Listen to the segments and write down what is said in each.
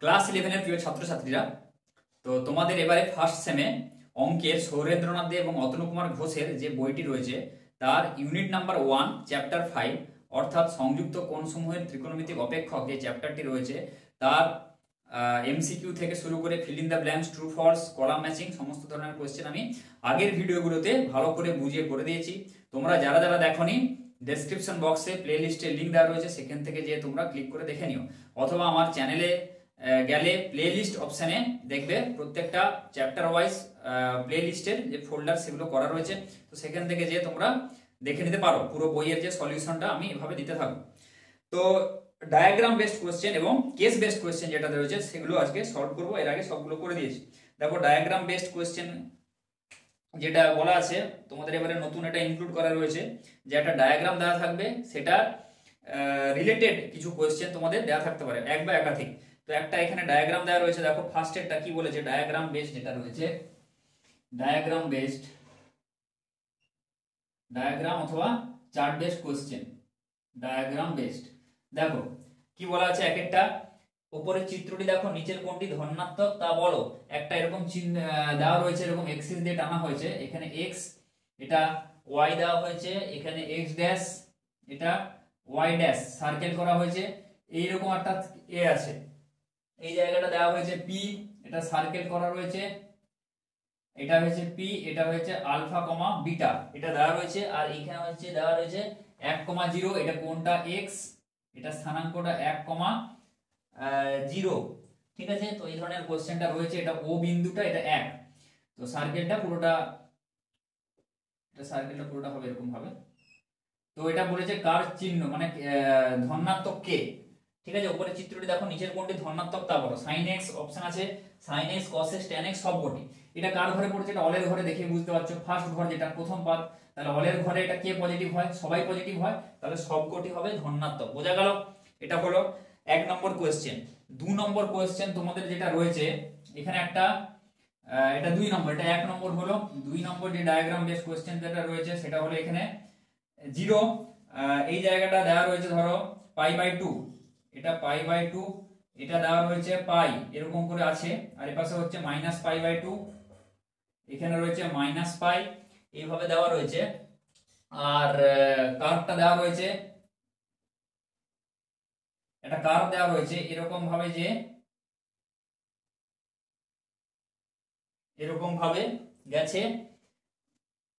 Class 11 এর প্রিয় ছাত্রছাত্রীরা, তো তোমাদের এবারে ফার্স্ট সেমে অঙ্কের সৌরেন্দ্রনাথ দে এবং অতনু কুমার ঘোষের যে বইটি রয়েছে তার ইউনিট নাম্বার 1 চ্যাপ্টার 5 অর্থাৎ সংযুক্ত কোণসমূহের ত্রিকোণমিতিক অপেক্ষক যে চ্যাপ্টারটি রয়েছে তার এমসিকিউ থেকে শুরু করে fill in the blanks, true false, column matching সমস্ত ধরনের কোশ্চেন আমি আগের ভিডিওগুলোতে ভালো করে বুঝিয়ে করে দিয়েছি। তোমরা যারা যারা দেখোনি, ডেসক্রিপশন বক্সে প্লে লিস্টের লিঙ্ক দেওয়া রয়েছে, সেখান থেকে যে তোমরা ক্লিক করে দেখে নিও, অথবা আমার চ্যানেলে গেলে প্লে লিস্ট অপশানে দেখবে প্রত্যেকটা চ্যাপ্টার ওয়াইজ প্লে লিস্টের যে ফোল্ডার সেগুলো করা রয়েছে, তো সেখান থেকে যে তোমরা দেখে নিতে পারো পুরো বইয়ের যে সলিউশনটা আমি এভাবে দিতে থাকবো। তো ডায়াগ্রাম বেসড কোশ্চেন এবং কেস বেসড কোশ্চেন যেটা রয়েছে সেগুলো আজকে সলভ করবো। এর আগে সবগুলো করে দিয়েছি। দেখো, ডায়াগ্রাম বেসড কোশ্চেন যেটা বলা আছে তোমাদের এবারে নতুন এটা ইনক্লুড করা রয়েছে, যে একটা ডায়াগ্রাম দেওয়া থাকবে, সেটা রিলেটেড কিছু কোশ্চেন তোমাদের দেওয়া থাকতে পারে, এক বা একাধিক। তো একটা এখানে ডায়াগ্রাম দেওয়া রয়েছে, দেখো ফার্স্ট এরটা কি বলেছে, ডায়াগ্রাম বেসড যেটা রয়েছে, ডায়াগ্রাম বেসড, ডায়াগ্রাম অথবা chart based question, diagram based. দেখো কি বলা আছে, এক একটা উপরের চিত্রটি দেখো, নিচের কোণটি ধনাত্মক তা বলো। একটা এরকম চিহ্ন দেওয়া রয়েছে, এরকম এক্সিস দিয়ে টানা হয়েছে, এখানে এক্স, এটা ওয়াই দেওয়া হয়েছে, এখানে এক্স ড্যাশ, এটা ওয়াই ড্যাশ সার্কেল করা হয়েছে, এইরকম একটা এ আছে, এই জায়গাটা দেওয়া হয়েছে পি, এটা সার্কেল করা রয়েছে, এটা হয়েছে পি, এটা হয়েছে আলফা কমা বিটা, এটা দেওয়া রয়েছে, আর এখানে হচ্ছে দেওয়া রয়েছে 1,0, এটা কোণটা এক্স, এটা স্থানাঙ্কটা 1,0। ঠিক আছে, তো এই ধরনের কোশ্চেনটা রয়েছে, এটা ও বিন্দুটা এটা 1, তো সার্কেলটা পুরোটা হবে এরকম ভাবে। তো এটা বলেছে কার চিহ্ন, মানে ধনাত্মক কে। ঠিক আছে, উপরের চিত্রটি দেখো, নিচের কোণটি ধনাত্মক তা বলো। sin x অপশন আছে, sin x cos x tan x সবকটি। এটা কার ঘরে পড়ছে, এটা অলের ঘরে, দেখে বুঝতে পারছো, ফার্স্ট ঘর যেটা প্রথম পাদ, তাহলে অলের ঘরে এটা কে পজিটিভ হয়, সবাই পজিটিভ হয়, তাহলে সবকটি হবে ধনাত্মক। বোঝা গেল? এটা হলো 1 নম্বর কোশ্চেন। 2 নম্বর কোশ্চেন তোমাদের যেটা রয়েছে এখানে একটা, এটা 2 নম্বর, এটা 1 নম্বর হলো। 2 নম্বর যে ডায়াগ্রাম বেস কোশ্চেন যেটা রয়েছে সেটা হলো এখানে 0, এই জায়গাটা দেওয়া রয়েছে ধরো π/2, এটা π/2, এটা দেওয়া রয়েছে পাই, এরকম করে আছে, আর এর পাশে হচ্ছে -π/2, এখানে রয়েছে -π, এইভাবে দেওয়া রয়েছে। আর কার্ভটা দেওয়া রয়েছে, এটা কার্ভ দেওয়া রয়েছে এরকম ভাবে, যে এরকম ভাবে গেছে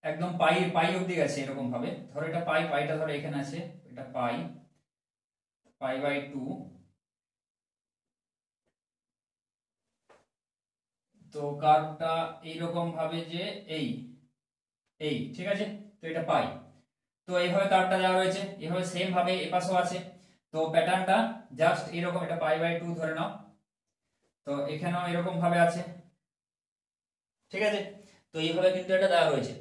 একদম পাই অবধি গেছে, এরকম ভাবে ধরো, এটা পাইটা ধরো এখানে আছে, এটা π/2, তো কার্ভটা এইরকম ভাবে যে এই এই ঠিক আছে, তো এটা পাই, তো এইভাবে কার্ভটা দেওয়া রয়েছে, এইভাবে সেম ভাবে এপাশেও আছে। তো প্যাটার্নটা জাস্ট এরকম, এটা π/2 ধরে নাও, তো এখানেও এরকম ভাবে আছে। ঠিক আছে, তো এইভাবে কিন্তু এটা দেওয়া রয়েছে।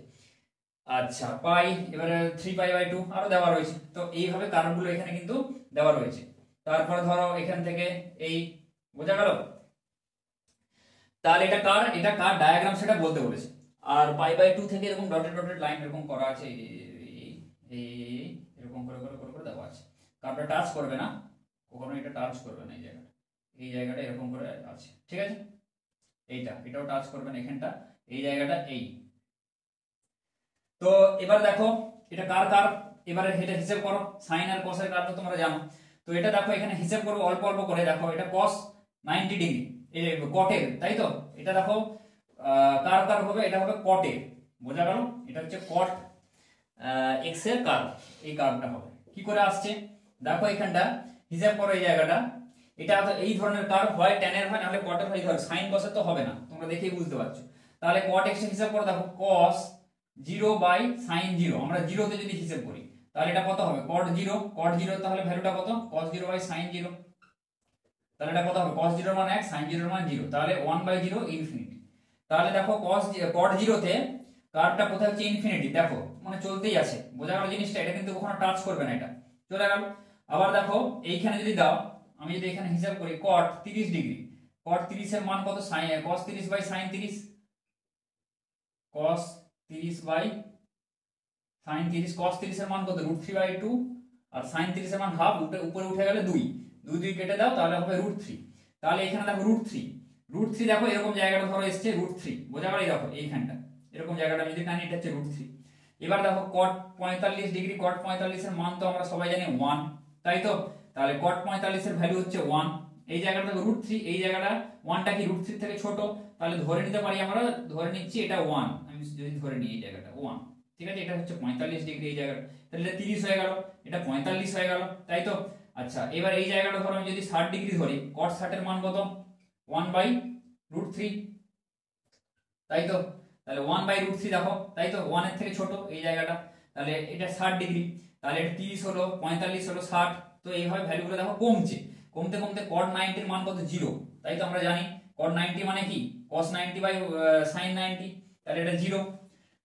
আচ্ছা, পাই, এবারে 3π/2 আরো দেওয়া রয়েছে, তো এইভাবে কার্ভগুলো এখানে কিন্তু দেওয়া রয়েছে। তারপরে ধরো এখান থেকে এই, বোঝা গেল? তাহলে এটা কার ডায়াগ্রাম সেটা বলতে বলেছে। আর π/2 থেকে এরকম ডটেড ডটেড লাইন এরকম করা আছে, এরকম করে করে করে করে দেওয়া আছে। কার্ভটা টাচ করবে না, কখনো এটা টাচ করবে না, এই জায়গাটা এরকম করে আছে। ঠিক আছে, এটাও টাচ করবে না, এখানটা এই জায়গাটা এই। তো এবার দেখো এটা কার, এবারে এটা হিসাব করো, সাইন আর কস এর কার তো তোমরা জানো। তো এটা দেখো এখানে হিসাব করবো অল্প অল্প করে। দেখো এটা cos 90°, এই কটের, তাই তো? এটা দেখো কার হবে, এটা হবে কটের। বোঝা গেল? এটা হচ্ছে কট এক্স এর কার্ভ, এই কার্ভটা হবে। কি করে আসছে দেখো, এখানটা হিসাব করো, এই জায়গাটা, এটা এই ধরনের কার্ভ হয় tan এর হয়, নাহলে কটের হয়। ধর সাইন কসের তো হবে না, তোমরা দেখেই বুঝতে পারছো। তাহলে cot x এর হিসাব করো, দেখো cos 0/sin 0, আমরা 0 তে যদি হিসাব করি তাহলে এটা কত হবে, cot 0, তাহলে ভ্যালুটা কত, cos 0/sin 0, তাহলে এটা কত হবে, cos 0 এর মান 1, sin 0 এর মান 0, তাহলে 1/0 ইনফিনিটি। তাহলে দেখো cot 0 তে কার্ভটা কোথায় হচ্ছে, ইনফিনিটি, দেখো মানে চলতেই আছে। বোঝা গেল জিনিসটা? এটা কিন্তু কখনো টাচ করবে না, এটা চলে গেল। আবার দেখো এইখানে যদি দাও, আমি যদি এখানে হিসাব করি cot 30°, cot 30 এর মান কত, cos 30/sin 30, cos 30/sin 30, cos 30 এর মান কত, √3/2, আর sin 30 এর মান হাফ, উপরে উঠে গেলে 2 কেটে দাও, তাহলে হবে √3। তাহলে এখানে দেখো √3, √3 দেখো এরকম জায়গাটা ধরো এসছে √3, বোঝা গেল? দেখো এইখানটা এরকম জায়গাটা যদি টানি এটা হচ্ছে √3। এবার দেখো cot 45 ডিগ্রি, cot 45 এর মান তো আমরা সবাই জানি 1, তাই তো? তাহলে cot 45 এর ভ্যালু হচ্ছে 1। এই জায়গাটা দেখো √3, এই জায়গাটা 1টা কি √3 থেকে ছোট, তাহলে ধরে নিতে পারি আমরা, ধরে নিচ্ছি এটা 1, আমি যদি ধরে নিই এই জায়গাটা 1, ঠিক আছে? এটা হচ্ছে 45 ডিগ্রি, এই জায়গাটা তাহলে এটা 30 হয়ে গেল, এটা 45 হয়ে গেল, তাই তো? আচ্ছা এবার এই জায়গাটা ধরো আমি যদি 60 ডিগ্রি ধরি, cot 60 এর মান কত? 1/√3, তাই তো? তাহলে 1/√3 দেখো, তাই তো? 1 এর থেকে ছোট এই জায়গাটা, তাহলে এটা 60 ডিগ্রি, তাহলে এটা 30 হলো, 45 হলো, 60। তো এইভাবে ভ্যালুগুলো দেখো কমছে, কমতে কমতে cot 90 এর মান কত? 0, তাই তো? আমরা জানি cot 90 মানে কি cos 90/sin 90, তাহলে এটা 0।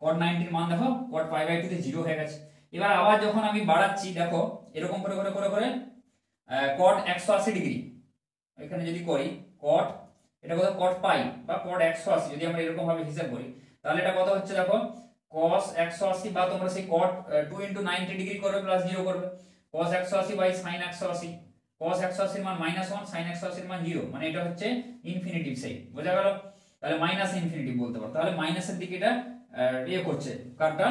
cot 90 এর মান দেখো cot π/2 তে 0 হয়ে গেছে। এবার আবার যখন আমি বাড়াচ্ছি দেখো এরকম করে করে করে করে cot 180 ডিগ্রি এখানে যদি করি, cot এটা কত? cot π বা cot 180 যদি আমরা এরকম ভাবে হিসাব করি, তাহলে এটা কত হচ্ছে দেখো cos 180, বা তোমরা সেই cot 2 * 90 ডিগ্রি করবে প্লাস 0 করবে, cos 180/sin 180, cos 180 এর মান -1, sin 180 এর মান 0, মানে এটা হচ্ছে ইনফিনিটিভ সাইড, বোঝা গেল? তাহলে মাইনাস ইনফিনিটিভ বলতে পারো, তাহলে মাইনাসের দিকে এটা ইয়ে করছে, কারটা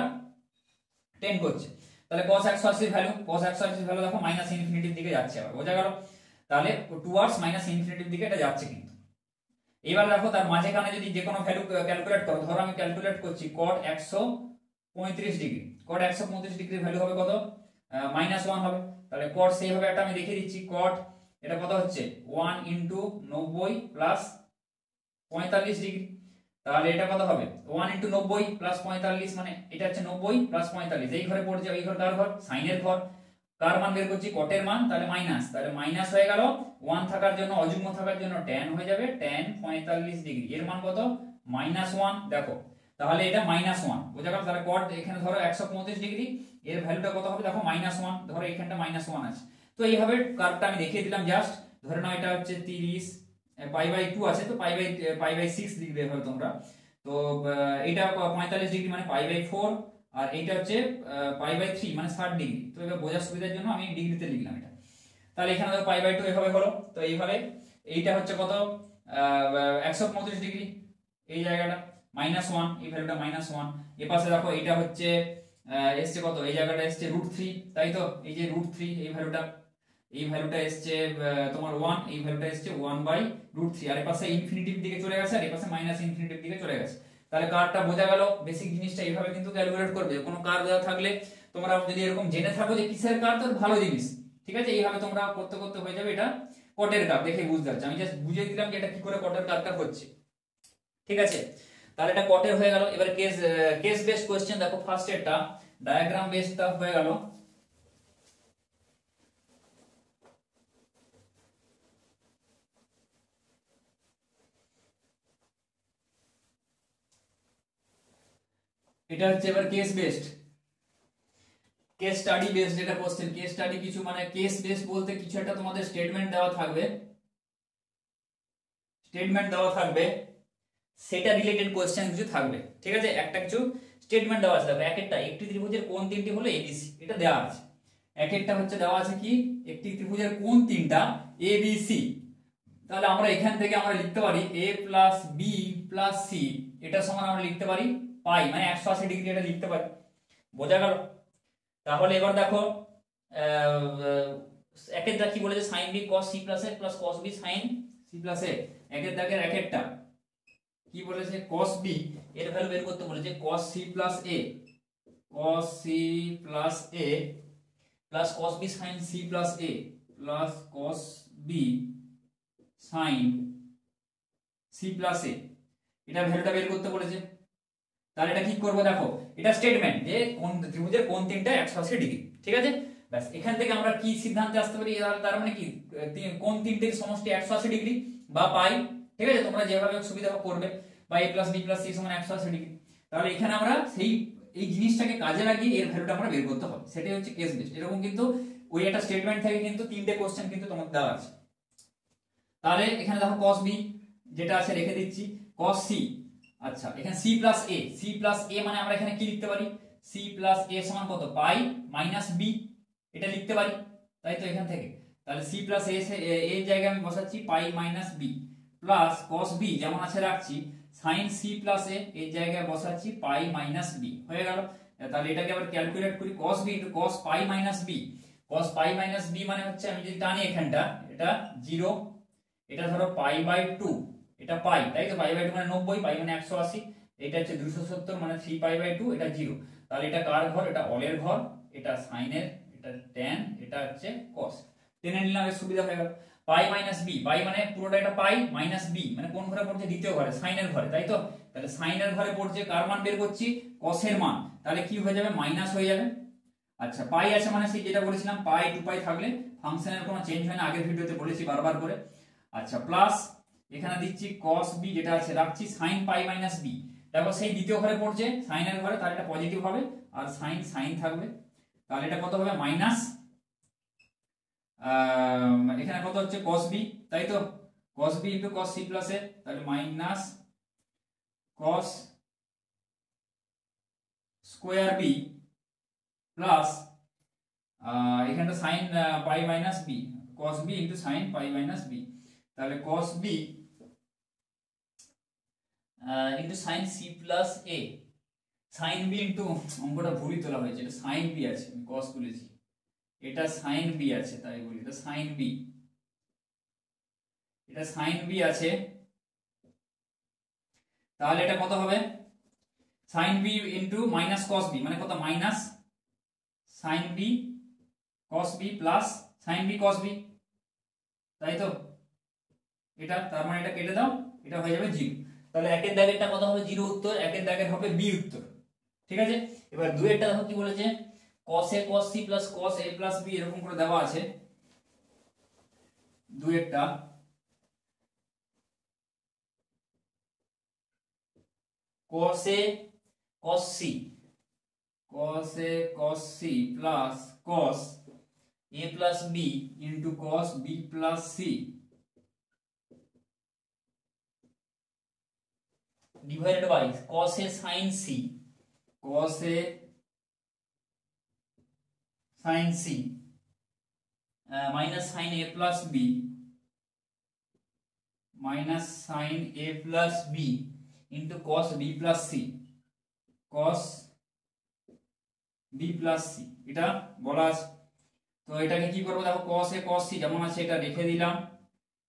টেন্ড করছে। তাহলে cos 180 এর ভ্যালু, cos 180 এর ভ্যালু দেখো মাইনাস ইনফিনিটিভ দিকে যাচ্ছে, আবার বোঝা গেল? তাহলে টুয়ার্ডস মাইনাস ইনফিনিটিভ দিকে এটা যাচ্ছে কিন্তু। এবার দেখো তার মাঝখানে যদি যে কোনো ভ্যালু ক্যালকুলেট করো, ধরো আমি ক্যালকুলেট করছি cot 135 ডিগ্রি, cot 135 ডিগ্রির ভ্যালু হবে কত? -1 হবে। তাহলে cot সেই হবে একটা আমি দেখিয়ে দিচ্ছি, cot এটা কত হচ্ছে 1 * 90 + 45 ডিগ্রি, তাহলে এটা কত হবে 1 * 90 + 45, মানে এটা হচ্ছে 90 + 45, এই ঘরে পড়ছে, ওই ঘর কার ঘর? সাইনের ঘর। কার মান বের করছি? cot এর মান, তাহলে মাইনাস, তাহলে মাইনাস হয়ে গেল, 1 থাকার জন্য অযুগ্ম থাকার জন্য tan হয়ে যাবে, tan 45 ডিগ্রি এর মান কত? -1। দেখো তাহলে এটা -1, বোঝা গেল? তাহলে cot এখানে ধরো 135 ডিগ্রি, এর ভ্যালুটা কত হবে দেখো -1, ধরো এখানটা -1 আছে। তো এইভাবে কার্ভটা আমি দেখিয়ে দিলাম জাস্ট। ধরে নাও এটা হচ্ছে 30, π/2 আছে, তো π/6 ডিগ্রি হবে তোমরা, তো এটা 45 ডিগ্রি মানে π/4, আর এইটা হচ্ছে π/3 মানে 60 ডিগ্রি। তো এবার বোঝার সুবিধার জন্য আমি ডিগ্রিতে লিখলাম এটা। তাহলে এখানে দেখো π/2 এভাবে হলো, তো এইভাবে এইটা হচ্ছে কত 135 ডিগ্রি, এই জায়গাটা -1, এই ভ্যালুটা -1। এই পাশে দেখো এটা হচ্ছে এসছে কত, এই জায়গাটা এসছে √3, তাই তো? এই যে √3 এই ভ্যালুটা এসছে তোমার 1, এই ভ্যালুটা এসছে 1/√3, আর এই পাশে ইনফিনিটিভ দিকে চলে গেছে, আর এই পাশে মাইনাস ইনফিনিটিভ দিকে চলে গেছে। তাহলে কার্ভটা বোঝা গেল, বেসিক জিনিসটা এইভাবে কিন্তু ক্যালকুলেট করবে। কোনো কার্ভ দেওয়া থাকলে তোমরা যদি এরকম জেনে থাকো যে কিসের কার্ভ, তো ভালো জিনিস, ঠিক আছে? এইভাবে তোমরা করতে করতে হয়ে যাবে এটা কটের কার্ভ, দেখে বুঝতে পারছো। আমি জাস্ট বুঝিয়ে দিলাম যে এটা কি করে কটের কার্ভটা হচ্ছে, ঠিক আছে? তাহলে এটা কটের হয়ে গেল। এবার কেস বেসড কোশ্চেন দেখো, ফার্স্ট এরটা ডায়াগ্রাম বেসডটা হয়ে গেল। এটা হচ্ছে এবার case based, case study based যেটা কোশ্চেন। কেস স্টাডি কিছু মানে কেস বেসড বলতে কিছু একটা তোমাদের স্টেটমেন্ট দেওয়া থাকবে, সেটা রিলেটেড কোশ্চেন কিছু থাকবে, ঠিক আছে? একটা কিছু স্টেটমেন্ট দেওয়া আছে, দেখো এক একটা, একটি ত্রিভুজের কোণ তিনটি হলো এবিসি, এটা দেওয়া আছে। এক একটা হচ্ছে দেওয়া আছে কি, একটি ত্রিভুজের কোণ তিনটা এবিসি, তাহলে আমরা এখান থেকে আমরা লিখতে পারি a + b + c, এটা সমান আমরা লিখতে পারি পাই, মানে 180 ডিগ্রি এটা লিখতে পারি, বোঝা গেল? তাহলে এবার দেখো একের দাগ কি বলেছে, sin b cos c + a + cos b sin c + a, একের দাগের এক একটা কি বলেছে, cos b এর ভ্যালু বের করতে বলেছে, cos c + a cos c + a plus cos b sin c + a plus cos b sin c + a, এটা ভ্যালুটা বের করতে বলেছে। তাহলে এটা কি করব, দেখো এটা স্টেটমেন্ট যে কোন ত্রিভুজের কোণ তিনটা 180 ডিগ্রি, ঠিক আছে? ব্যাস, এখান থেকে আমরা কি সিদ্ধান্তে আসতে পারি, তার মানে কি কোণ তিনটের সমষ্টি 180 ডিগ্রি বা পাই, ঠিক আছে? তোমরা যেভাবে সুবিধা করবে, বা a + b + c = 180 ডিগ্রি। তাহলে এখানে আমরা সেই এই জিনিসটাকে কাজে লাগিয়ে এর ভ্যালুটা আমরা বের করতে হবে, সেটাই হচ্ছে কেস বেসড। এরকম কিন্তু ওই একটা স্টেটমেন্ট থেকে কিন্তু তিনটে কোশ্চেন কিন্তু তোমাদের দেওয়া আছে। তাহলে এখানে দেখো cos b যেটা আছে রেখে দিচ্ছি, cos c, আচ্ছা এখানে c + a, c + a মানে আমরা এখানে কি লিখতে পারি, c + a সমান কত, পাই - b, এটা লিখতে পারি, তাই তো? এখান থেকে তাহলে সি প্লাস এর জায়গায় আমি বসাচ্ছি pi minus B plus cos B যেমন আছে রাখছি, সাইন সি প্লাস এ এর জায়গায় বসাচ্ছি পাই মাইনাস বি, হয়ে গেল। তাহলে এটাকে আবার ক্যালকুলেট করি, কস বি ইন্টু কস পাই মাইনাস বি। কস পাই মাইনাস বি মানে হচ্ছে আমি যদি টানি এখানটা, এটা 0, এটা ধরো পাই বাই 2, এটা পাই, তাই তো, পাই বাই 2 মানে 90, পাই মানে 180, এটা হচ্ছে 270 মানে 3 পাই বাই 2, এটা 0। তাহলে এটা কার ঘর? এটা অলের ঘর, এটা সাইনের, এটা ট্যান, এটা হচ্ছে কস। টেনে নিলাম, এর সুবিধা হয়ে গেল। পাই মাইনাস বি, পাই মানে পুরোটা এটা পাই, মাইনাস বি মানে কোন ঘরে পড়ছে? দ্বিতীয় ঘরে, সাইনের ঘরে, তাই তো। তাহলে সাইনের ঘরে পড়ছে, কার মান বের করছি? কসের মান। তাহলে কি হয়ে যাবে? মাইনাস হয়ে যাবে। আচ্ছা, পাই আছে মানে সেই যেটা বলেছিলাম, পাই 2 পাই থাকলে ফাংশনের কোনো চেঞ্জ হয় না, আগের ভিডিওতে বলেছি বারবার করে। আচ্ছা, প্লাস এখানে দিচ্ছি cos b, যেটা আছে রাখছি sin পাই মাইনাস বি। দেখো সেই দ্বিতীয় ঘরে পড়ছে, সাইনের ঘরে, তাহলে এটা পজিটিভ হবে, আর সাইন সাইন থাকবে। তাহলে এটা কত হবে? মাইনাস, এখানে কত হচ্ছে? cos b, তাই তো, cos b into cos c plus A, তাহলে minus cos square b plus এখানটা sine pi minus B, cos b into sine pi minus B. তাহলে cos b into sine C plus A, sine B into, অঙ্কটা ভুলই তোলা হয়েছে, এটা sine b আছে, আমি cos তুলেছি, এটা সাইন বি আছে, তাই বলি এটা সাইন বি, এটা সাইন বি আছে। তাহলে এটা কত হবে? Sine B into minus cos b মানে কত? Minus sine b cos b plus sine b cos b, তাই তো। এটা তার মানে এটা কেটে দাও, এটা হয়ে যাবে 0। তাহলে একের দাগেরটা কত হবে? 0 উত্তর, একের দাগের হবে বি উত্তর, ঠিক আছে। এবার দুইয়েরটা দেখো কি বলেছে, cos a cos c plus cos a plus b এরকম করে দেওয়া আছে। দুইয়েরটা cos a cos c, cos a cos c plus cos a plus b into cos b plus c divided by cos a sin c, cos a sin c minus sin a plus b minus sin a plus b into cos b plus c, cos b plus c, এটা বলা আছে। তো এটাকে কি করবো? দেখো cos a cos c যেমন আছে এটা রেখে দিলাম,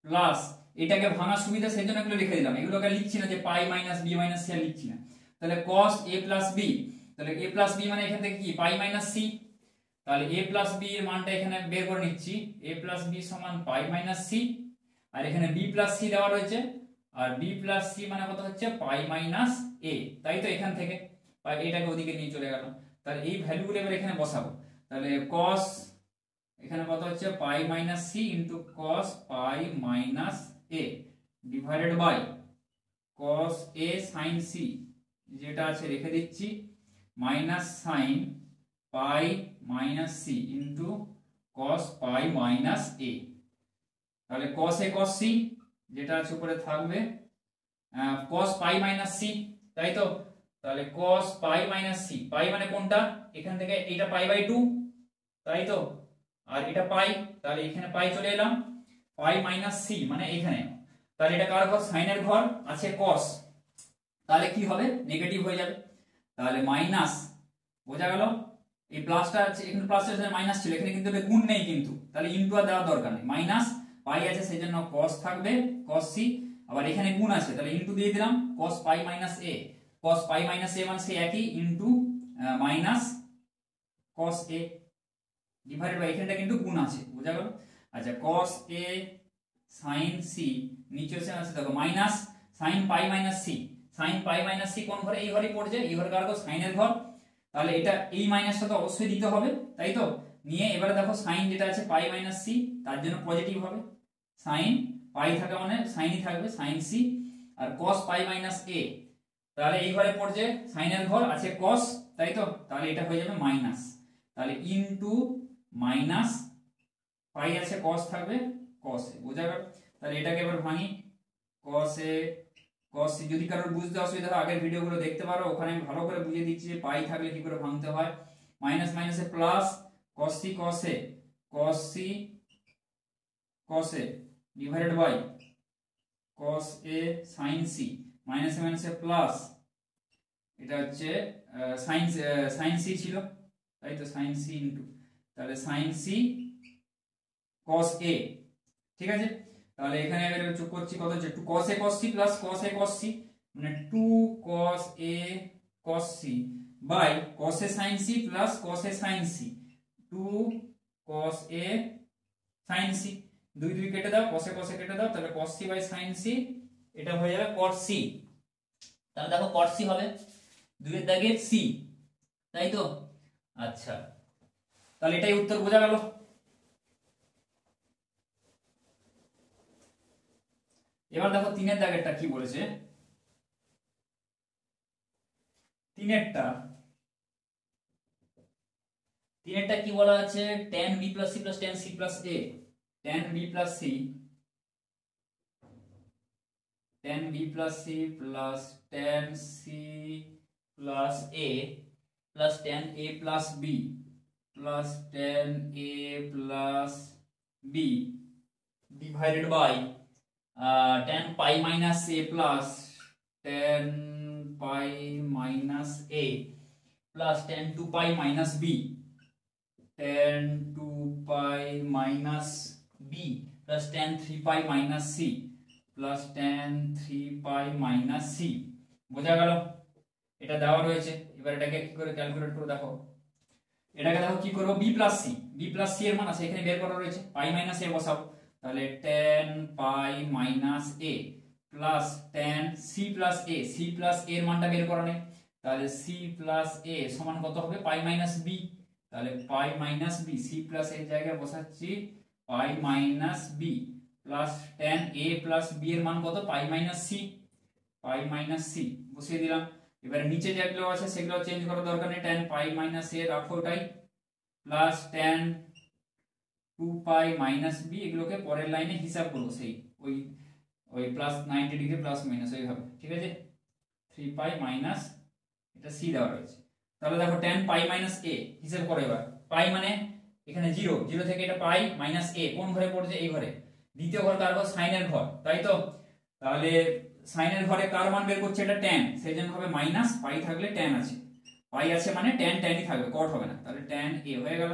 প্লাস এটাকে ভাঙার সুবিধা সেই জন্য এগুলো লিখে দিলাম, এগুলোকে লিখছি না যে পাই মাইনাস বি মাইনাস সি লিখছি না। তাহলে cos a প্লাস b, তাহলে a প্লাস b মানে এখান থেকে কি? পাই মাইনাস সি। তাহলে a প্লাস b এর মানটা এখানে বের করে নিচ্ছি, a প্লাস b সমান পাই মাইনাস সি, আর এখানে b প্লাস সি দেওয়া রয়েছে, আর b প্লাস সি মানে কত হচ্ছে? পাই মাইনাস a, তাই তো। এখান থেকে এটাকে ওদিকে নিয়ে চলে গেল, তাহলে এই ভ্যালুগুলো এবার এখানে বসাবো। তাহলে cos এখানে কত হচ্ছে? Pi minus C into cos pi minus A divided by cos a sin c, যেটা আছে রেখে দিচ্ছি, minus sine pi minus C into cos pi minus A. তাহলে cos a cos c যেটা আছে উপরে থাকবে cos পাই মাইনাস সি, তাই তো। তাহলে cos পাই মাইনাস সি, পাই মানে কোনটা? এখান থেকে এটা পাই বাই 2, তাই তো, আর এটা পাই, তাহলে এখানে পাই চলে এলাম, পাই মাইনাস সি মানে এখানে। তাহলে এটা কার ঘর? সাইনের ঘর, আছে cos, তাহলে কি হবে? নেগেটিভ হয়ে যাবে। তাহলে মাইনাস, বোঝা গেল? এই প্লাসটা আছে এখানে, প্লাসের সাথে মাইনাস ছিল, এখানে কিন্তু এটা গুণ নেই কিন্তু, তাহলে ইনটু আর দেওয়ার দরকার নেই, মাইনাস পাই আছে সেই জন্য cos থাকবে, cos c, আবার এখানে গুণ আছে তাহলে ইনটু দিয়ে দিলাম, cos pi minus a, cos pi minus a মানে সেই একই, into minus cos a divided by, এখানটা কিন্তু গুণ আছে, বোঝা গেল? আচ্ছা, cos a sin c নিচে আছে দেখো মাইনাস sin পাই মাইনাস c, sin পাই মাইনাস c কোন ঘরে? এই ঘরেই পড়ছে, এই ঘর কার ঘর? সাইনের ঘর। তাহলে এটা এই মাইনাসটা তো অবশ্যই দিতে হবে, তাই তো। নিয়ে এবারে দেখো সাইন যেটা আছে পাই মাইনাস সি, তার জন্য পজিটিভ হবে, সাইন পাই থাকা মানে সাইনই থাকবে, sign C, R cos pi minus A, তাহলে এই ঘরে পড়ছে সাইনের ঘর, আছে cos, তাই তো। তাহলে এটা হয়ে যাবে মাইনাস, তাহলে ইনটু মাইনাস পাই আছে cos থাকবে, cos এ, বোঝা গেল? তাহলে এটাকে এবার ভাঙি, cos এ cos c, যদি কারোর বুঝতে অসুবিধা হয় আগের ভিডিওগুলো দেখতে পারো, ওখানে আমি ভালো করে বুঝিয়ে দিচ্ছি যে পাই থাকলে কি করে ভাঙতে হয়। মাইনাস মাইনাসে plus, cos c cos a, cos c cos a divided by cos a sin c মাইনাসে মাইনাসে প্লাস এটা হচ্ছে sin c ছিল তাই তো sin c ইনটু তাহলে sin c cos a ঠিক আছে। তাহলে এখানে এবারে যোগ করছি কত হচ্ছে 2 cos a cos c plus cos a cos c মানে 2 cos a cos c by cos a sin c plus cos a sin c 2 cos a sin c 2 2 কেটে দাও cos a কেটে দাও তাহলে cos c by sin c এটা হয়ে যাবে cos c। তাহলে দেখো cos c হবে 2 এর দাগে c তাই তো। আচ্ছা তাহলে এটাই উত্তর বোঝা গেল। এবার দেখো 3 এর দাগেরটা কি বলেছে, 3 এরটা কি বলা আছে tan b plus c plus tan c plus a tan b plus c tan b plus c plus tan c plus a plus tan a plus b plus tan a plus b divided by tan pi minus a plus tan pi minus a plus tan 2 pi minus b tan 2 pi minus b plus tan 3 pi minus c plus tan 3 pi minus c বোঝা গেল। এটা দেওয়া রয়েছে, এবার এটাকে কি করে calculate করে দেখো, এটাকে দেখো কি করব b plus c এর মান আছে এখানে বের করা রয়েছে pi minus a বসাও তাহলে tan pi minus a plus tan c plus a এর মানটা বের করা নেই তাহলে c plus a সমান কত হবে pi minus b তাহলে pi minus b c plus এর জায়গায় বসাচ্ছি pi minus b plus tan a plus b এর মান কত pi minus c বসিয়ে দিলাম। এবারে নিচে যেগুলো আছে সেগুলো চেঞ্জ করার দরকার নেই tan pi minus a রাখো ওটাই plus tan 2 pi minus b এগুলোকে পরের লাইনে হিসাব করব সেই ওই প্লাস 90 ডিগ্রি প্লাস মাইনাস এইভাবে ঠিক আছে 3 pi minus এটা c দেওয়া রয়েছে। তাহলে দেখো tan pi minus a হিসাব করো এবার pi মানে এখানে 0 থেকে এটা pi minus a কোন ঘরে পড়ছে এই ঘরে, দ্বিতীয় ঘর কার ঘর sin এর ঘর তাই তো। তাহলে sin এর ঘরে কার মান বের করছে এটা tan সেজন্য হবে মাইনাস pi থাকলে tan আছে pi আছে মানে tan ই থাকবে cot হবে না তাহলে tan a হয়ে গেল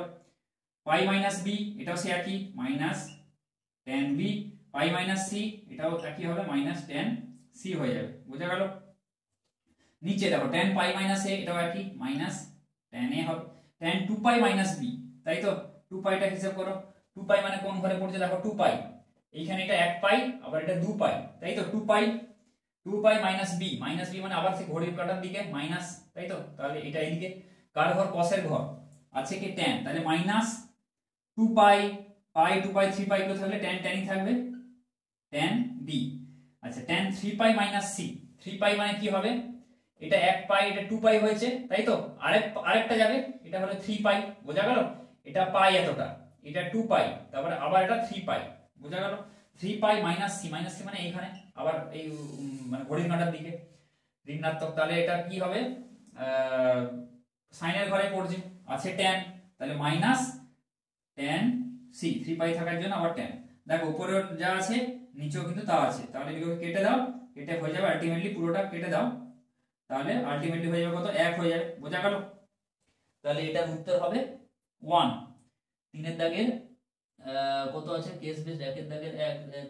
pi minus b এটাও সে একই minus tan b pi minus c এটাও একই হবে মাইনাস tan c হয়ে যাবে বোঝা গেল। নিচে দেখো tan pi minus a এটাও একই মাইনাস tan a হবে tan 2 pi minus b তাই তো 2 pi টা হিসাব করো 2 pi মানে কোন ঘরে পড়ছে দেখো 2 pi এইখানে এটা 1 pi আবার এটা 2 pi তাই তো 2 pi minus b মানে আবার সে ঘড়ির কাঁটার দিকে মাইনাস তাই তো। তাহলে এটা এইদিকে কার ঘর cos এর ঘর আছে কি tan তাহলে মাইনাস 2 pi 2 pi 3 pi গুলো থাকলে tan ই থাকবে tan b। আচ্ছা tan 3 pi minus c 3 pi মানে কি হবে এটা 1 pi এটা 2 pi হয়েছে তাই তো আরেকটা যাবে এটা হলো 3 pi বোঝা গেল। এটা pi এতটা এটা 2 pi তারপরে আবার এটা 3 pi বোঝা গেল 3 pi minus c মানে এইখানে আবার এই মানে ঘড়ির কাঁটার দিকে ঋণাত্মক তাহলে এটা কি হবে sin এর ঘরে পড়ছে আছে tan তাহলে মাইনাস tan c 3 pi থাকার জন্য আবার tan দেখো উপরে যা আছে নিচেও কিন্তু তা আছে তাহলে এগুলোকে কেটে দাও কেটে হয়ে যাবে আলটিমেটলি পুরোটা কেটে দাও তাহলে আলটিমেটলি হয়ে যাবে কত 1 হয়ে যাবে বোঝা গেল। তাহলে এটার উত্তর হবে 1। 3 এর দাগের কত আছে কেস বেস 1 এর দাগের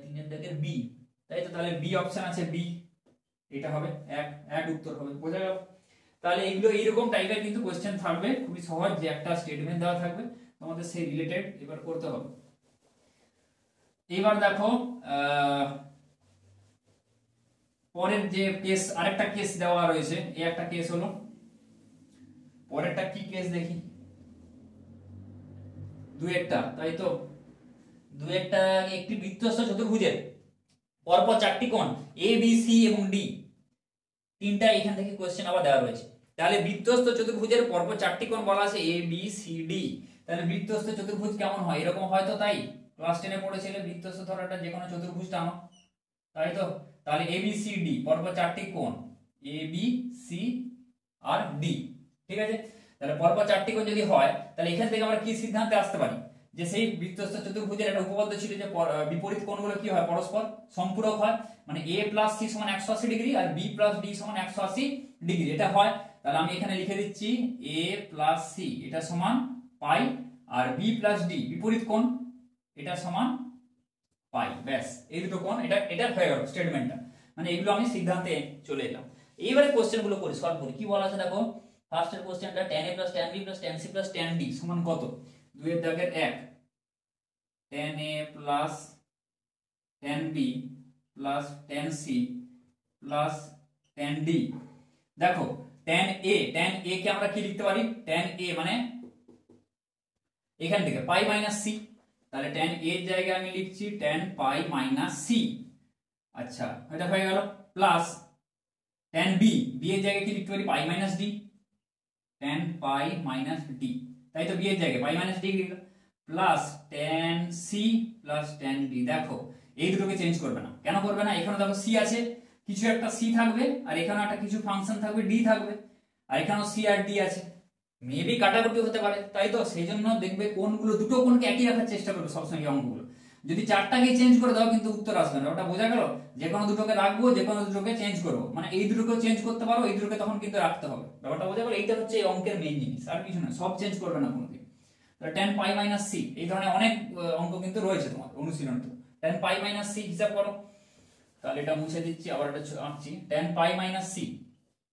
3 এর দাগের b তাই তো তাহলে b অপশন আছে b এটা হবে 1 উত্তর হবে বোঝা গেল। তাহলে এগুলো এইরকম টাইপের কিন্তু কোশ্চেন থাকবে খুবই সহজ যে একটা স্টেটমেন্ট দেওয়া থাকবে তোমাদের সেই রিলেটেড এবার করতে হবে। এবার দেখো পরের যে কেস আরেকটা কেস দেওয়া রয়েছে এই একটা কেস হলো পরেরটা কি কেস দেখি 2 তাই তো 2 একটি বৃত্তস্থ চতুর্ভুজের পরপর 4টি কোণ এ বি সি এবং ডি তিনটা এখান থেকে কোশ্চেন আবার দেওয়া রয়েছে। তাহলে বৃত্তস্থ চতুর্ভুজের পরপর 4টি কোণ বলা আছে এ বি সি ডি তাহলে বৃত্তস্থ চতুর্ভুজ কেমন হয় এরকম হয়তো তাই ক্লাস 10 এ পড়েছিলে বৃত্তস্থ ধরাটা যে কোনো চতুর্ভুজ টানো তাই তো। তাহলে এ বি সি ডি পরপর 4টি কোণ A B C R D ঠিক আছে। তাহলে পরপর 4টি কোণ যদি হয় তাহলে এখান থেকে আমরা কি সিদ্ধান্তে আসতে পারি যে সেই বৃত্তস্থ চতুর্ভুজের একটা উপপাদ্য ছিল যে বিপরীত কোণগুলো কি হয়, পরস্পর সম্পূরক হয়, মানে a প্লাস সি সমান 180 ডিগ্রি আর b প্লাস d সমান 180 ডিগ্রি, এটা হয়। তাহলে আমি এখানে লিখে দিচ্ছি a প্লাস সি এটা সমান পাই, আর b প্লাস d বিপরীত কোণ এটা সমান পাই, ব্যাস এই দুটো কোণ, এটা এটা হয়ে গেল স্টেটমেন্টটা, মানে এগুলো আমি সিদ্ধান্তে চলে এলাম। এইবারে কোশ্চেন গুলো করি, সলভ করি। কি বলা আছে দেখো, ফার্স্টের কোশ্চেনটা tan a plus tan b plus tan c plus tan d সমান কত, 2 এর দাগের 1 tan a plus tan b plus tan c plus tan d। দেখো tan a কে আমরা কি লিখতে পারি, tan a মানে এখান থেকে পাই মাইনাস c, তাহলে tan a এর জায়গায় আমি লিখছি tan পাই মাইনাস c, আচ্ছা এটা হয়ে গেল, প্লাস tan b এর জায়গায় কি লিখতে পারি, পাই মাইনাস d, tan পাই মাইনাস d, তাই তো b এর জায়গায় পাই মাইনাস d লিখলাম, plus tan c plus tan d। দেখো এই দুটোকে চেঞ্জ করবে না, কেন করবে না, এখানে দেখো c আছে, কিছু একটা c থাকবে, আর এখানে একটা কিছু ফাংশন থাকবে d থাকবে, আর এখানেও c আর d আছে, মেবি কাটাকুটি হতে পারে, তাই তো সেই জন্য দেখবে কোনগুলো দুটো কোণকে একই রাখার চেষ্টা করবে সবসময় এই অঙ্কগুলো। যদি চারটাকে চেঞ্জ করে দাও কিন্তু উত্তর আসবে না, ওটা বোঝা গেল, যে কোনো দুটোকে রাখবো, যে কোনো দুটোকে চেঞ্জ করবো, মানে এই দুটোকেও চেঞ্জ করতে পারো, এই দুটোকে তখন কিন্তু রাখতে হবে, ব্যাপারটা বোঝা গেল। এইটা হচ্ছে এই অঙ্কের মেইন জিনিস, আর কিছু না, সব চেঞ্জ করবে না কোনোদিন। tan পাই মাইনাস c এই ধরনের অনেক অঙ্ক কিন্তু রয়েছে তোমার অনুশীলনে, তো tan পাই মাইনাস c হিসাব করো, তাহলে এটা মুছে দিচ্ছি, আবার এটা আঁকছি, tan পাই মাইনাস c,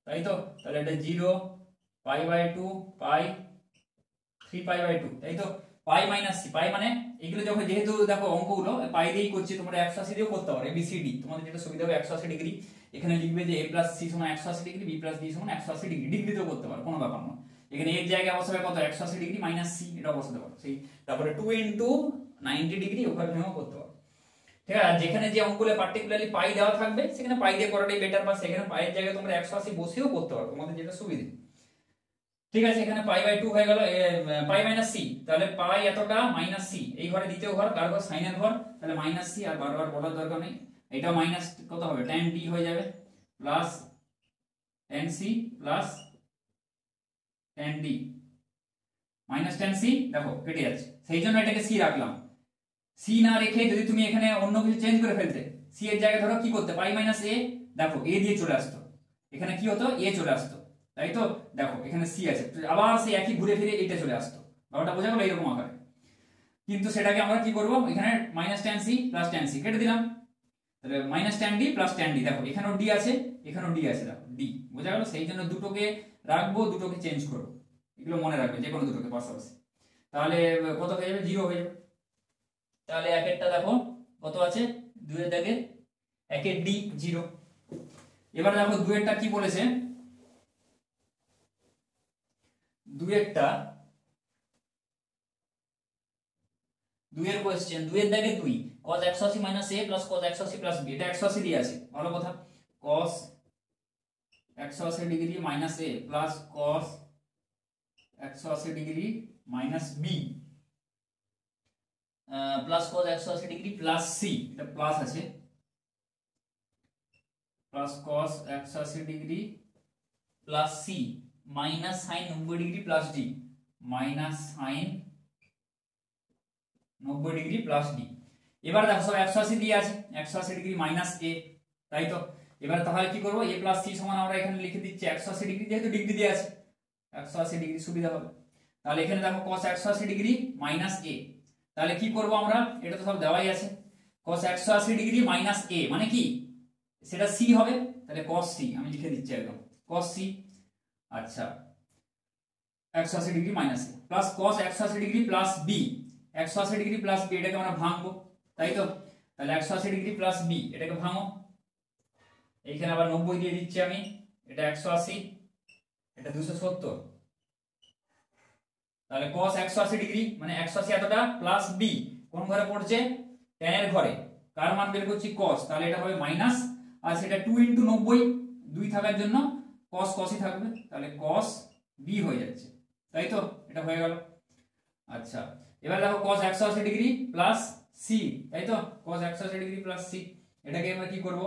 তাই তো, তাহলে এটা 0 pi by 2 pi 3 pi by 2, তাই তো, পাই মাইনাস c, পাই মানে এগুলো যখন, যেহেতু দেখো অঙ্কগুলো পাই দিয়েই করছি, তোমরা 180 দিয়েও করতে পারো, ABCD তোমাদের যেটা সুবিধা হবে 180 ডিগ্রি, এখানে লিখবে যে a প্লাস c সমান 180 ডিগ্রি, b প্লাস d সমান 180 ডিগ্রি, ডিগ্রিতেও করতে পারো, কোনো ব্যাপার না। এখানে এর জায়গায় বসাবে কত, 180 ডিগ্রি মাইনাস c, এটা বসাতে পারো, সেই তারপরে 2 ইনটু 90 ডিগ্রি ওভার ভেঙেও করতে পারো, ঠিক আছে। যেখানে যে অঙ্কগুলো পার্টিকুলারলি পাই দেওয়া থাকবে সেখানে পাই দিয়ে করাটাই বেটার, বা সেখানে পাইয়ের জায়গায় তোমরা 180 বসিয়েও করতে পারো, তোমাদের যেটা সুবিধা, ঠিক আছে। এখানে পাই বাই 2 হয়ে গেল, পাই মাইনাস c, তাহলে পাই এতটা মাইনাস c, এই ঘরে দ্বিতীয় ঘর, কার ঘর, সাইনের ঘর, তাহলে মাইনাস c, আর বারবার বলার দরকার নেই, এটা মাইনাস কত হবে, tan d হয়ে যাবে, plus tan c plus tan d, minus tan c, দেখো কেটে যাচ্ছে, সেই জন্য এটাকে c রাখলাম। c না রেখে যদি তুমি এখানে অন্য কিছু চেঞ্জ করে ফেলতে, c এর জায়গায় ধরো কি করতে, পাই মাইনাস a, দেখো a দিয়ে চলে আসতো, এখানে কি হতো, a চলে আসতো, তাই তো, দেখো এখানে c আছে, আবার সেই একই ঘুরে ফিরে এটা চলে আসতো, ব্যাপারটা বোঝা গেল এরকম আকারে। কিন্তু সেটাকে আমরা কি করব, এখানে minus tan c plus tan c কেটে দিলাম, তাহলে minus tan d plus tan d, দেখো এখানেও d আছে, এখানেও d আছে, দেখো d, বোঝা গেল। সেই জন্য দুটোকে রাখবো, দুটোকে চেঞ্জ করবো, এগুলো মনে রাখবে, যে কোনো দুটোকে পাশাপাশি, তাহলে কত হয়ে যাবে, 0 হয়ে যাবে। তাহলে একেরটা দেখো কত আছে, 2 এর দাগে একের d 0। এবার দেখো 2 এরটা কি বলেছে, 2 এরটা, 2 এর কোশ্চেন, 2 এর দাগে 2 cos 180 minus a plus cos 180 plus b, এটা 180 দিয়ে আছে, ভালো কথা, cos 180 degree minus a plus cos 180 degree minus b plus cos 180 degree plus c, এটা প্লাস আছে, plus cos 180 degree plus c minus sin 90 degree plus d, minus sin 90 degree plus d। এবার দেখো সব 180 দিয়ে আছে, 180 ডিগ্রি মাইনাস a, তাই তো। এবার তাহলে কি করব, a প্লাস c সমান আমরা এখানে লিখে দিচ্ছি 180 ডিগ্রি, যেহেতু ডিগ্রি দিয়ে আছে 180 ডিগ্রি সুবিধা হবে। তাহলে এখানে দেখো cos 180 ডিগ্রি মাইনাস a, তাহলে কি করব আমরা, এটা তো সব দেওয়াই আছে, cos 180 ডিগ্রি মাইনাস a মানে কি, সেটা c হবে, তাহলে cos c আমি লিখে দিচ্ছি একদম, cos c, আচ্ছা 180 degree minus a plus cos 180 degree plus b, 180 degree plus b এটাকে আমরা ভাঙবো, তাই তো, তাহলে 180 ডিগ্রি প্লাস b এটাকে ভাঙো, এইখানে আবার 90 দিয়ে দিচ্ছি আমি, এটা 180, এটা 270, তাহলে cos 180 ডিগ্রি মানে 180 এতটা প্লাস b কোন ঘরে পড়ছে, tan এর ঘরে, কার মান বের করছি, cos, তাহলে এটা হবে মাইনাস, আর সেটা 2 ইনটু 90, 2 থাকার জন্য cos cosই থাকবে, তাহলে cos b হয়ে যাচ্ছে, তাই তো, এটা হয়ে গেল। আচ্ছা এবার দেখো cos 180 ডিগ্রি প্লাস c, তাই তো, cos 180 ডিগ্রি প্লাস c, এটাকে আমরা কি করব,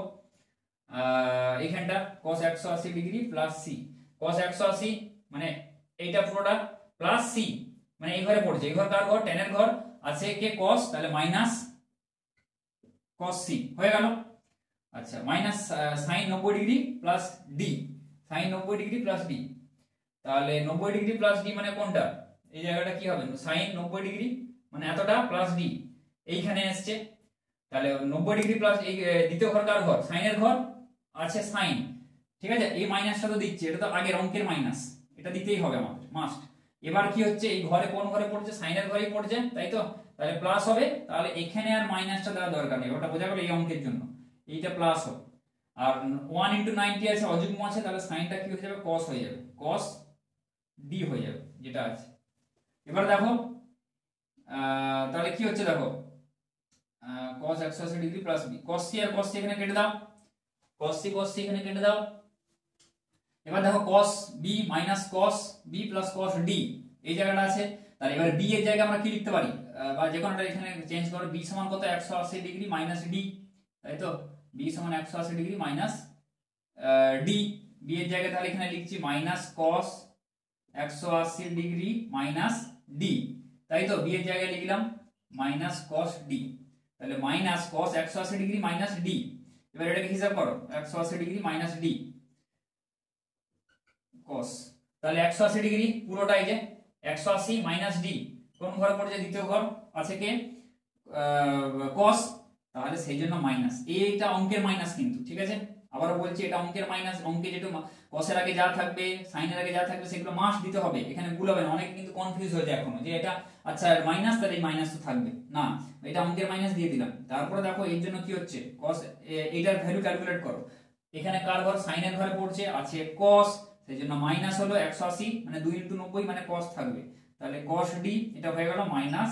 এইখানটা cos 180 degree plus c, cos 180 মানে এইটা পুরোটা প্লাস c, মানে এই ঘরে পড়ছে, এই ঘর কার ঘর, tan এর ঘর, আছে কে cos, তাহলে মাইনাস cos c হয়ে গেল। আচ্ছা minus sin 90 degree plus d, sin 90 degree plus d, তাহলে 90 ডিগ্রি প্লাস d মানে কোনটা, এই জায়গাটা কি হবে, sin 90 ডিগ্রি মানে এতটা প্লাস d এইখানে আসছে, তাহলে 90 ডিগ্রি প্লাস এই দ্বিতীয় ঘর কার ঘর, সাইনের ঘর আছে সাইন, ঠিক আছে, এই মাইনাসটা তো দিচ্ছে, এটা তো আগের অঙ্কের মাইনাস, এটা দিতেই হবে আমাদের মাস্ট। এবার কি হচ্ছে, এই ঘরে কোন ঘরে পড়ছে, সাইনের ঘরেই পড়ছে, তাই তো, তাহলে প্লাস হবে, তাহলে এখানে আর মাইনাসটা দেওয়ার দরকার নেই, ওটা বোঝা গেল এই অঙ্কের জন্য, এইটা প্লাস হবে। আর 1 * 90 আছে, অযুগ্ম আছে, তাহলে সাইনটা কি হয়ে যাবে, cos হয়ে যাবে, cos d হয়ে যাবে যেটা আছে। এবার দেখো তাহলে কি হচ্ছে দেখো, cos 180 degree plus b, cos c আর cos c এখানে কেটে দাও, cos c এখানে কেটে দাও। এবার দেখো cos b minus cos b plus cos d এই জায়গাটা আছে, তাহলে এবার b এর জায়গায় আমরা কি লিখতে পারি, বা যে কোনোটা এখানে চেঞ্জ করো, b সমান কত 180 ডিগ্রি মাইনাস d, তাই তো, b সমান 180 ডিগ্রি মাইনাস d, b এর জায়গায় তাহলে এখানে লিখছি minus cos 180 degree minus d, তাই তো, b এর জায়গায় লিখলাম মাইনাস cos d, তাহলে minus cos 180 degree minus d। এবার এটাকে হিসাব করো, 180 ডিগ্রি মাইনাস d cos, তাহলে 180 ডিগ্রি পুরোটাই যে 180 মাইনাস d কোন ঘরে পড়ছে, দ্বিতীয় ঘর আছে কে cos, তাহলে সেই জন্য মাইনাস, এইটা অঙ্কের মাইনাস কিন্তু, ঠিক আছে, আবারও বলছি এটা অঙ্কের মাইনাস, অঙ্কে যেটা cos এর আগে যা থাকবে sin এর আগে যা থাকবে সেগুলো মাস্ট দিতে হবে, এখানে ভুল হবে না, অনেকে কিন্তু কনফিউজ হয়ে যায় এখনো যে এটা আচ্ছা মাইনাস, তাহলে এই মাইনাস তো থাকবে না, এটা অঙ্কের মাইনাস দিয়ে দিলাম। তারপরে দেখো এর জন্য কি হচ্ছে, cos এইটার ভ্যালু ক্যালকুলেট করো, এখানে কার ঘর, sin এর ঘরে পড়ছে, আছে cos, সেই জন্য মাইনাস হলো 180 মানে 2 * 90 মানে cos থাকবে, তাহলে cos d এটা হয়ে গেল মাইনাস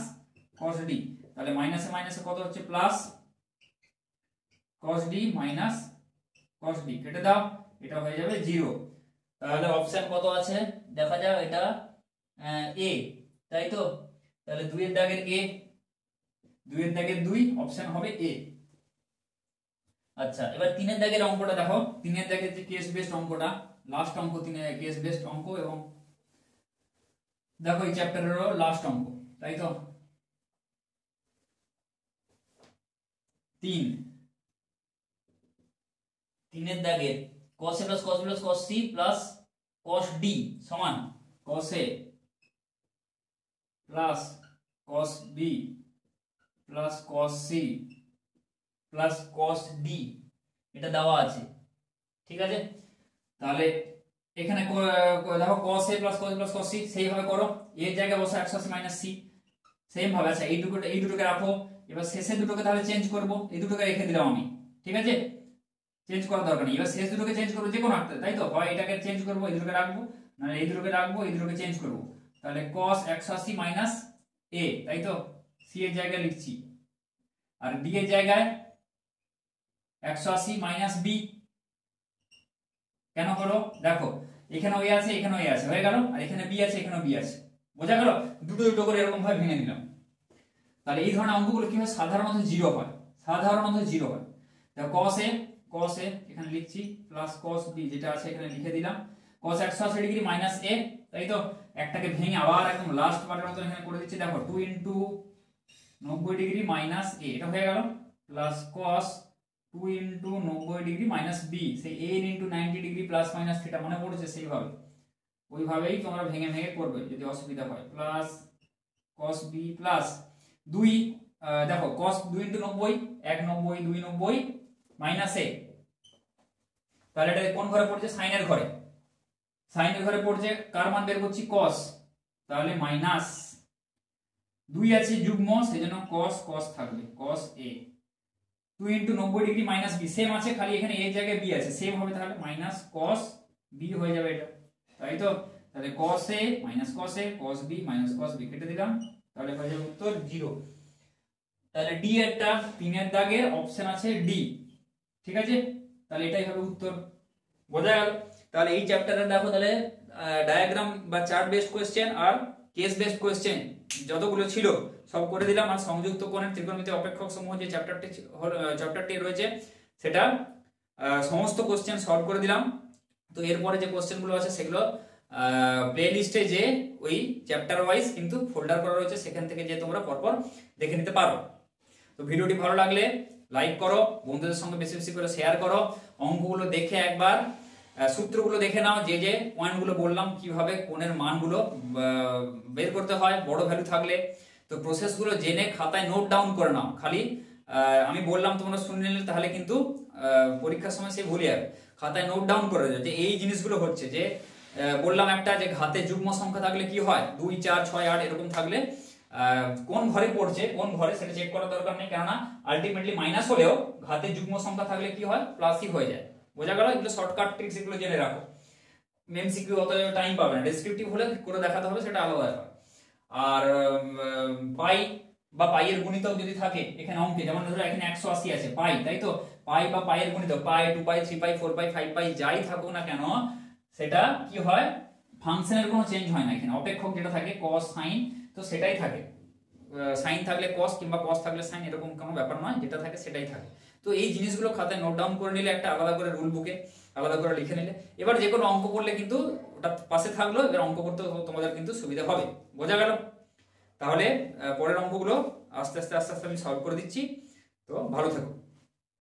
cos d, তাহলে মাইনাসে মাইনাসে কত হচ্ছে plus cos d minus cos d কেটে দাও, এটা হয়ে যাবে 0। তাহলে অপশন কত আছে দেখা যাও, এটা a, তাই তো, তাহলে 2 এর দাগের a, 2 এর দাগের 2 অপশন হবে a। আচ্ছা এবার 3 এর দাগের অঙ্কটা দেখো, 3 এর দাগের যে কেস বেসড অঙ্কটা, লাস্ট অঙ্ক 3 এর কেস বেসড অঙ্ক, এবং দেখো এই চ্যাপ্টারেরও লাস্ট অঙ্ক, তাই তো, 3 এর দাগের cos a plus cos b plus cos c plus cos d সমান cos a plus cos b plus cos c plus cos d এটা দেওয়া আছে, ঠিক আছে, তাহলে এখানে দেখো cos a plus cos b plus cos c সেইভাবে করো, এর জায়গায় বসে 180 মাইনাস c সেম ভাবে। আচ্ছা এই দুটোকে রাখো, এবার শেষে দুটোকে তাহলে চেঞ্জ করব, এই দুটোকে রেখে দিলাম আমি, ঠিক আছে, চেঞ্জ করার দরকার নেই, এবার শেষ দুটোকে চেঞ্জ করবো যে কোনো একটা, তাই তো, হয় এটাকে চেঞ্জ করবো, এই দুটোকে রাখবো, না এই দুটোকে রাখবো, এই দুটোকে চেঞ্জ করবো, তাহলে cos 180 মাইনাস a, তাই তো, c এর জায়গায় লিখছি, আর d এর জায়গায় 180 মাইনাস b, কেন করো দেখো, এখানে ওই আছে এখানে ওই আছে, হয়ে গেল, আর এখানে b আছে এখানে b আছে, বোঝা গেল, দুটো দুটো করে এরকম ভাবে ভেঙে নিলাম। তাহলে এই ধরনের অঙ্কগুলো কি হয়, সাধারণত 0 হয়, সাধারণত 0 হয়। দেখো cos a এখানে লিখছি প্লাস cos b যেটা আছে এখানে লিখে দিলাম, cos 180 ডিগ্রি মাইনাস a, তাই তো, একটাকে ভেঙে আবার একদম লাস্ট পার্টের মতো এখানে করে দিচ্ছি, দেখো 2 * 90 ডিগ্রি মাইনাস a এটা হয়ে গেল, plus cos 2 * 90 degree minus b, সেই a * 90 degree plus minus theta মনে পড়ছে, সেইভাবে ওইভাবেই তোমরা ভেঙে ভেঙে করবে যদি অসুবিধা হয়, প্লাস cos b প্লাস 2 দেখো cos 2 * 90 190 290 মাইনাস a, তাহলে এটা কোন ঘরে পড়ছে, সাইনের ঘরে, সাইনের ঘরে পড়ছে, কার মান বের করছি cos, তাহলে মাইনাস 2 আছে যুগ্ম সেজন্য cos থাকবে, cos a 2 * 90 degree minus b same আছে, খালি এখানে a এর জায়গায় b আছে, সেম হবে, তাহলে মাইনাস cos b হয়ে যাবে এটা, তাই তো, তাহলে cos a minus cos a cos b minus cos b কেটে দিলাম, তাহলে হয়ে যাবে উত্তর 0। তাহলে d এরটা 3 এর দাগের অপশন আছে d, ঠিক আছে, তাহলে এটাই হবে উত্তর, বোঝা গেল। তাহলে এই চ্যাপ্টারে দেখো, তাহলে ডায়াগ্রাম বা চার্ট বেসড কোশ্চেন আর কেস বেসড কোশ্চেন যতগুলো ছিল সব করে দিলাম, আর সংযুক্ত কোণের ত্রিকোণমিতি অপেক্ষক সমূহ যে চ্যাপ্টারটি রয়েছে সেটা সমস্ত কোশ্চেন সলভ করে দিলাম। তো এরপরে যে কোশ্চেনগুলো আছে সেগুলো প্লে লিস্টে যে ওই চ্যাপ্টার ওয়াইজ কিন্তু ফোল্ডার করা রয়েছে, সেখান থেকে যে তোমরা পরপর দেখে নিতে পারো। তো ভিডিওটি ভালো লাগলে লাইক করো, বন্ধুদের সঙ্গে বেশি বেশি করে শেয়ার করো, অঙ্কগুলো দেখে একবার সূত্রগুলো দেখে নাও, যে যে পয়েন্টগুলো বললাম কিভাবে কোণের মানগুলো বের করতে হয় বড় ভ্যালু থাকলে। তো প্রসেসগুলো জেনে খাতায় নোট ডাউন করে নাও। খালি আমি বললাম তোমরা শুনে নিলে তাহলে কিন্তু পরীক্ষার সময় সে ভুলে যাবে। খাতায় নোট ডাউন করে দেবে যে এই জিনিসগুলো হচ্ছে, যে বললাম একটা যে ঘাতে যুগ্ম সংখ্যা থাকলে কি হয়, 2 4 6 8 এরকম থাকলে কোন ঘরে পড়ছে কোন ঘরে সেটা চেক করার দরকার নেই, কেননা আলটিমেটলি মাইনাস হলেও ঘাতে যুগ্ম সংখ্যা থাকলে কি হয়, প্লাসই হয়ে যায়। বোঝা গেল? এগুলো শর্টকাট ট্রিক্স, এগুলো জেনে রাখো। এমসিকিউ অত টাইম পাবে না, ডেসক্রিপটিভ হলে করে দেখাতে হবে, সেটা আলাদা ব্যাপার। আর পাই বা পাইয়ের গুণিতক যদি থাকে এখানে অঙ্কে, যেমন ধরো এখানে 180 আছে পাই, তাই তো পাই বা পাইয়ের গুণিতক পাই 2 পাই 3 পাই 4 পাই 5 পাই যাই থাকুক না কেন, সেটা কি হয়, ফাংশনের কোনো চেঞ্জ হয় না। এখানে অপেক্ষক যেটা থাকে cos sin, তো সেটাই থাকে। সাইন থাকলে cos কিংবা cos থাকলে sin, এরকম কোনো ব্যাপার নয়, যেটা থাকে সেটাই থাকে। তো এই জিনিসগুলো খাতায় নোট ডাউন করে নিলে, একটা আলাদা করে রুল বুকে আলাদা করে লিখে নিলে, এবার যে কোনো অঙ্ক করলে কিন্তু ওটা পাশে থাকলো, এবার অঙ্ক করতে তোমাদের কিন্তু সুবিধা হবে। বোঝা গেল? তাহলে পরের অঙ্কগুলো আস্তে আস্তে আমি সলভ করে দিচ্ছি। তো ভালো থেকো।